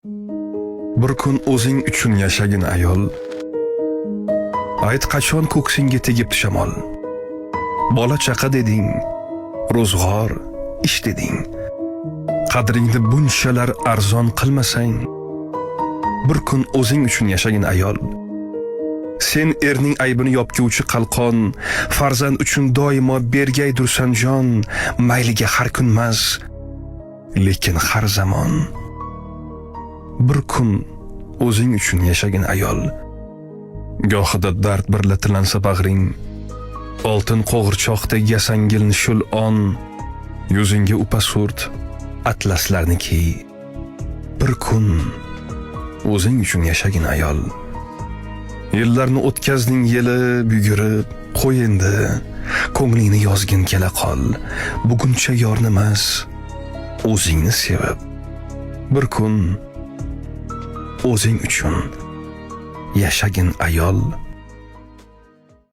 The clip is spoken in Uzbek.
Bir kun o'zing uchun yashagin ayol. Ayt qachon ko'ksingga tegibdi shamol. Bola chaqa deding, ro'zg'or, ish deding. Qadringni bunchalar arzon qilmasang, bir kun o'zing uchun yashagin ayol. Sen erning aybini yopguvchi qalqon, farzand uchun doimo bergay dursan jon, mayliga har kun emas, lekin har zamon. Bir kun o'zing uchun yashagin ayol. Gohida dard birlatilansa bag'ring, oltin qo'g'irchoqdek yasangilni shul on, yuzingga upa surt, atlaslarni kiy. Bir kun o'zing uchun yashagin ayol. Yillarni o'tkazding yili bugurib, qo'y endi, ko'nglingni yozgin kela qol. Buguncha yorni emas, o'zingni sevib, bir kun o'zing uchun yashagin ayol.